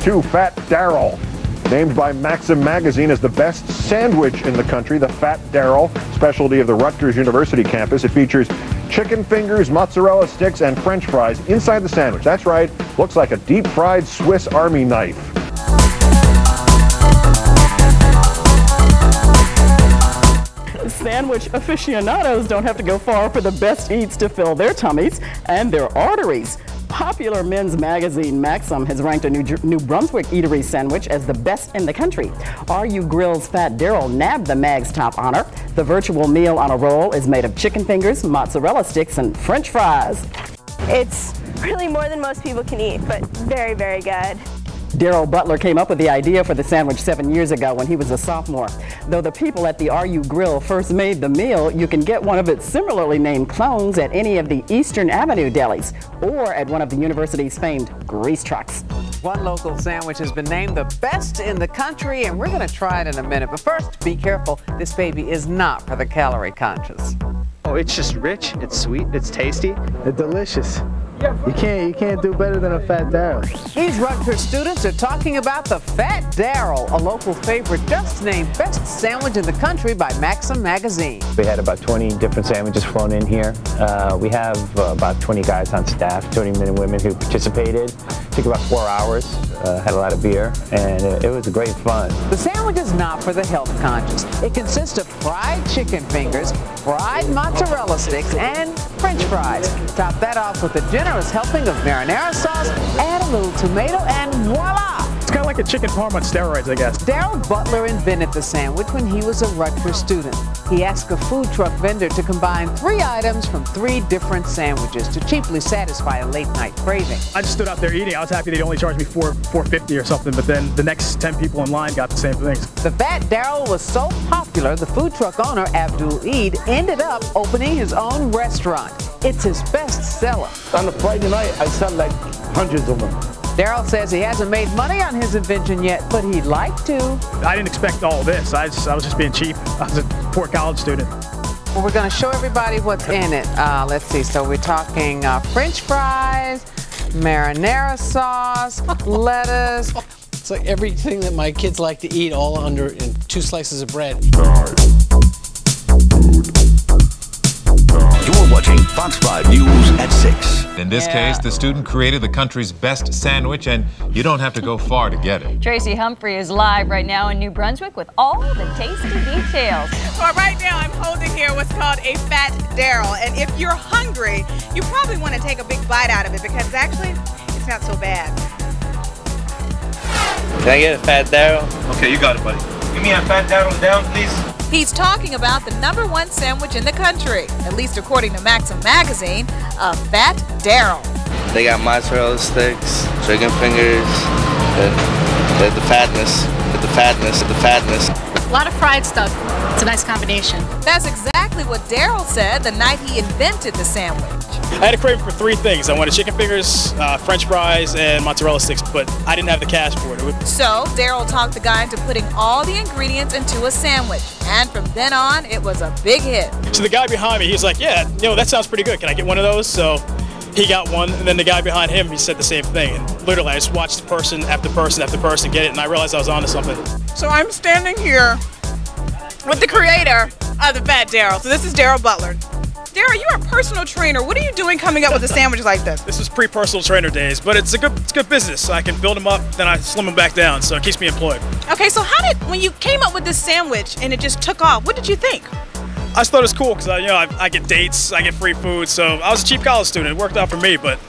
2, Fat Darrell. Named by MAXIM magazine as the best sandwich in the country, the Fat Daryl, specialty of the Rutgers University campus. It features chicken fingers, mozzarella sticks, and French fries inside the sandwich. That's right, looks like a deep-fried Swiss Army knife. Sandwich aficionados don't have to go far for the best eats to fill their tummies and their arteries. Popular men's magazine MAXIM has ranked a New Brunswick eatery sandwich as the best in the country. RU Grill's Fat Daryl nabbed the mag's top honor. The virtual meal on a roll is made of chicken fingers, mozzarella sticks, and French fries. It's really more than most people can eat, but very, very good. Daryl Butler came up with the idea for the sandwich 7 years ago when he was a sophomore. Though the people at the RU Grill first made the meal, you can get one of its similarly named clones at any of the Eastern Avenue delis or at one of the university's famed grease trucks. One local sandwich has been named the best in the country, and we're going to try it in a minute. But first, be careful. This baby is not for the calorie conscious. Oh, it's just rich, it's sweet, it's tasty. It's delicious. You can't do better than a Fat Daryl. These Rutgers students are talking about the Fat Daryl, a local favorite just named best sandwich in the country by MAXIM magazine. We had about 20 different sandwiches flown in here. We have about 20 guys on staff, 20 men and women who participated. Took about 4 hours, had a lot of beer, and it was great fun. The sandwich is not for the health conscious. It consists of fried chicken fingers, fried mozzarella sticks, and French fries. Top that off with a generous helping of marinara sauce, add a little tomato, and voila! It's kind of like a chicken parm on steroids, I guess. Daryl Butler invented the sandwich when he was a Rutgers student. He asked a food truck vendor to combine 3 items from 3 different sandwiches to cheaply satisfy a late-night craving. I just stood out there eating. I was happy they'd only charged me $4.50 or something, but then the next 10 people in line got the same things. The Fat Daryl was so popular, the food truck owner, Abdul Eid, ended up opening his own restaurant. It's his best seller. On a Friday night, I sell like hundreds of them. Daryl says he hasn't made money on his invention yet, but he'd like to. I didn't expect all this. I was just being cheap. I was a poor college student. Well, we're going to show everybody what's in it. Let's see. So we're talking French fries, marinara sauce, lettuce. It's like everything that my kids like to eat, all under in 2 slices of bread. You're watching Fox 5 News at 6. In this case, the student created the country's best sandwich, and you don't have to go far to get it. Tracy Humphrey is live right now in New Brunswick with all the tasty details. Well, right now I'm holding here what's called a Fat Daryl, and if you're hungry, you probably want to take a big bite out of it because actually, it's not so bad. Can I get a Fat Daryl? Okay, you got it, buddy. Give me a Fat Daryl down, please. He's talking about the #1 sandwich in the country, at least according to MAXIM magazine, a Fat Daryl. They got mozzarella sticks, chicken fingers, the fatness, the fatness, the fatness. A lot of fried stuff. It's a nice combination. That's exactly what Daryl said the night he invented the sandwich. I had a craving for 3 things. I wanted chicken fingers, French fries, and mozzarella sticks, but I didn't have the cash for it. So Daryl talked the guy into putting all the ingredients into a sandwich, and from then on, it was a big hit. So the guy behind me, he was like, yeah, that sounds pretty good. Can I get one of those? So he got one, and then the guy behind him, he said the same thing. And literally, I just watched person after person after person get it, and I realized I was onto something. So I'm standing here with the creator of the Fat Daryl. So this is Daryl Butler. Daryl, you're a personal trainer. What are you doing coming up with a sandwich like this? This is pre-personal trainer days, but it's good business. So I can build them up, then I slim them back down, so it keeps me employed. Okay, so when you came up with this sandwich and it just took off, what did you think? I just thought it was cool because I get dates, I get free food, so I was a cheap college student. It worked out for me, but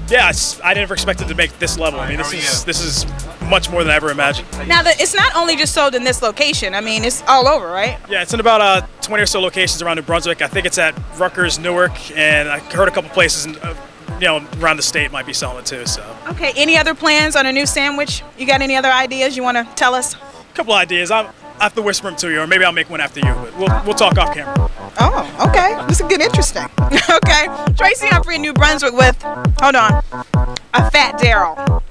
yeah, I never expected to make this level. I mean, this is much more than I ever imagined. Now, it's not only just sold in this location. I mean, it's all over, right? Yeah, it's in about 20 or so locations around New Brunswick. I think it's at Rutgers, Newark, and I heard a couple places around the state might be selling it too. So. Okay, any other plans on a new sandwich? You got any other ideas you want to tell us? A couple ideas. I have to whisper them to you, or maybe I'll make one after you, but we'll talk off camera. Oh, okay. This is good, interesting. Okay, Tracy Humphrey in New Brunswick with, hold on, a Fat Daryl.